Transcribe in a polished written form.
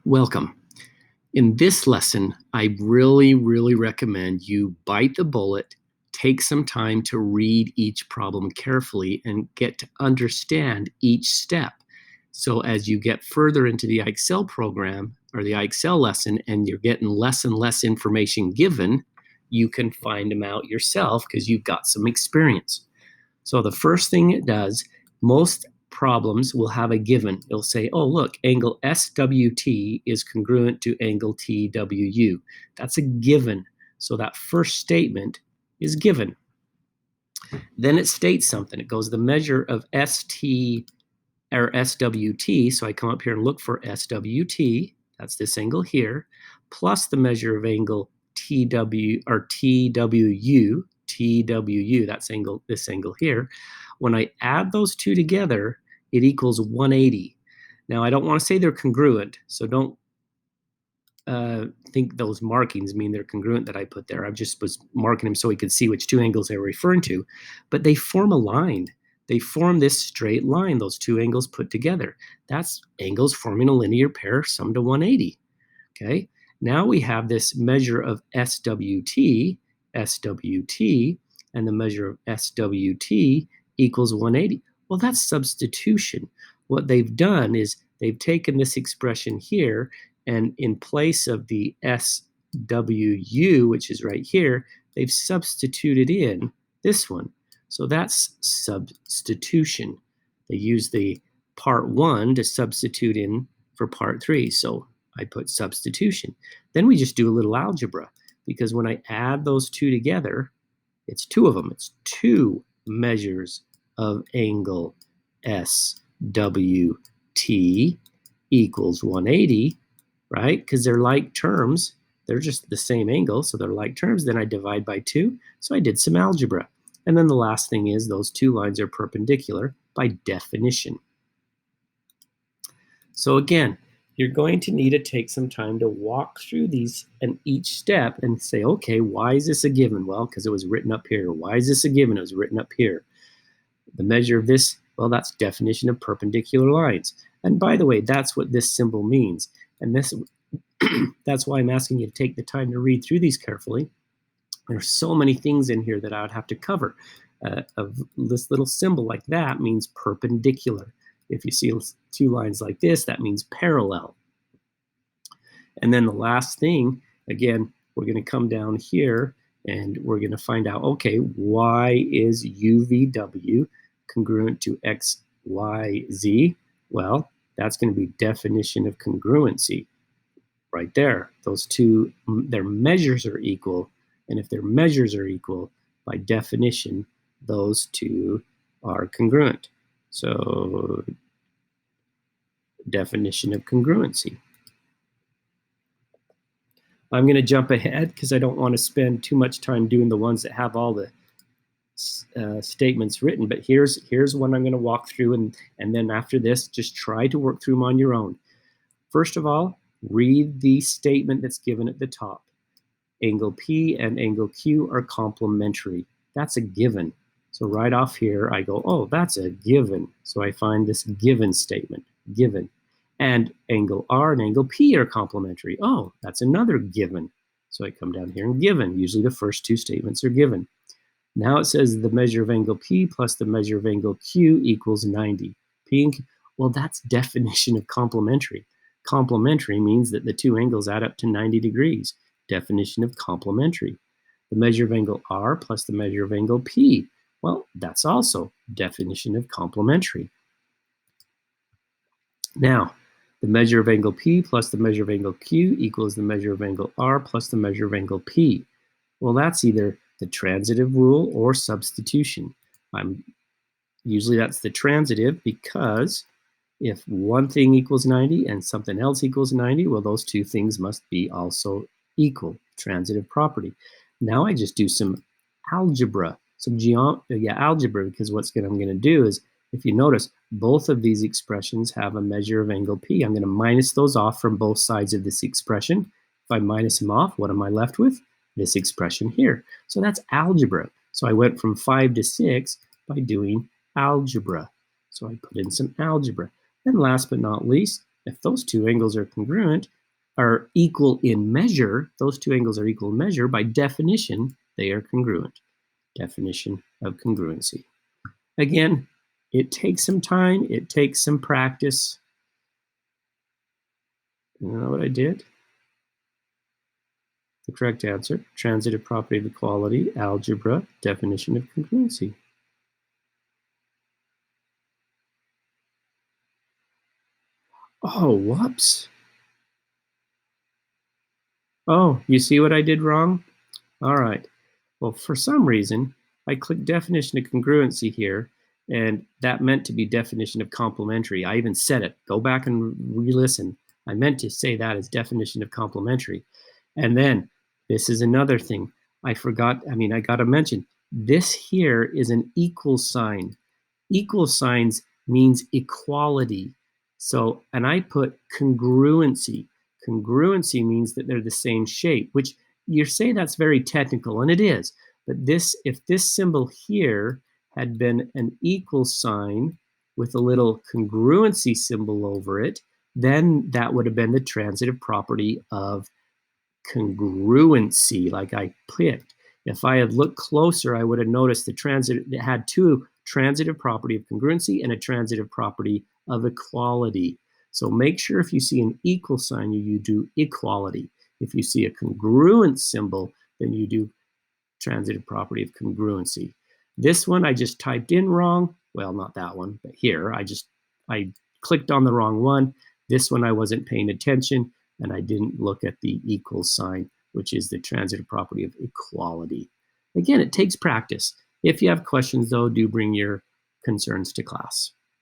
Welcome. In this lesson, I really recommend you bite the bullet, take some time to read each problem carefully and get to understand each step. So as you get further into the IXL program or the IXL lesson and you're getting less and less information given, you can find them out yourself because you've got some experience. So the first thing it does, most problems will have a given. It'll say, oh, look, angle SWT is congruent to angle TWU. That's a given. So that first statement is given. Then it states something. It goes, the measure of ST or SWT, so I come up here and look for SWT, that's this angle here, plus the measure of angle TW or TWU, that's angle, this angle here. When I add those two together, it equals 180. Now, I don't want to say they're congruent, so don't think those markings mean they're congruent that I put there. I just was marking them so we could see which two angles they were referring to. But they form a line. They form this straight line, those two angles put together. That's angles forming a linear pair summed to 180. Okay, now we have this measure of SWT, and the measure of SWT equals 180. Well, that's substitution. What they've done is they've taken this expression here, and in place of the SWU, which is right here, they've substituted in this one. So that's substitution. They use the part 1 to substitute in for part 3. So I put substitution. Then we just do a little algebra, because when I add those two together, it's two of them. It's two measures of angle SWT equals 180, right? Because they're like terms. They're just the same angle, so they're like terms. Then I divide by 2, so I did some algebra. And then the last thing is those two lines are perpendicular by definition. So again, you're going to need to take some time to walk through these and each step and say, okay, why is this a given? Well, because it was written up here. Why is this a given? It was written up here. The measure of this, well, that's definition of perpendicular lines. And by the way, that's what this symbol means. And this, that's why I'm asking you to take the time to read through these carefully. There's so many things in here that I would have to cover. This little symbol like that means perpendicular. If you see two lines like this, that means parallel. And then the last thing, again, we're going to come down here and we're going to find out, okay, why is UVW congruent to XYZ? Well, that's going to be definition of congruency right there. Those two, their measures are equal. And if their measures are equal, by definition, those two are congruent. So, definition of congruency. I'm going to jump ahead because I don't want to spend too much time doing the ones that have all the statements written. But here's one I'm going to walk through, and then after this, just try to work through them on your own. First of all, read the statement that's given at the top. Angle P and angle Q are complementary. That's a given. So right off here, I go, oh, that's a given. So I find this given statement, given. And angle R and angle P are complementary. Oh, that's another given. So I come down here and given. Usually the first two statements are given. Now it says the measure of angle P plus the measure of angle Q equals 90. P and Q, well, that's definition of complementary. Complementary means that the two angles add up to 90 degrees. Definition of complementary. The measure of angle R plus the measure of angle P. Well, that's also definition of complementary. Now, the measure of angle P plus the measure of angle Q equals the measure of angle R plus the measure of angle P. Well, that's either the transitive rule or substitution. Usually that's the transitive, because if one thing equals 90 and something else equals 90, well, those two things must be also equal, transitive property. Now I just do some algebra, algebra, because I'm going to do is, if you notice, both of these expressions have a measure of angle P. I'm going to minus those off from both sides of this expression. If I minus them off, what am I left with? This expression here. So that's algebra. So I went from 5 to 6 by doing algebra. So I put in some algebra. And last but not least, If those two angles are congruent, are equal in measure, those two angles are equal in measure, by definition, they are congruent. Definition of congruency. Again, it takes some time, it takes some practice. You know what I did? The correct answer, transitive property of equality, algebra, definition of congruency. Oh, whoops. Oh, you see what I did wrong? All right. Well, for some reason, I clicked definition of congruency here, and that meant to be definition of complementary. I even said it. Go back and re-listen. I meant to say that as definition of complementary. And then this is another thing. I forgot, I got to mention, this here is an equal sign. Equal signs means equality. So, and I put congruency. Congruency means that they're the same shape, which you say that's very technical, and it is. But this, if this symbol here had been an equal sign with a little congruency symbol over it, then that would have been the transitive property of congruency, like I picked. If I had looked closer, I would have noticed the transitive, it had two transitive property of congruency and a transitive property of equality. So make sure if you see an equal sign, you do equality. If you see a congruent symbol, then you do transitive property of congruency. This one I just typed in wrong. Well, not that one, but here I clicked on the wrong one. This one I wasn't paying attention, and I didn't look at the equal sign, which is the transitive property of equality. Again, it takes practice. If you have questions, though, do bring your concerns to class.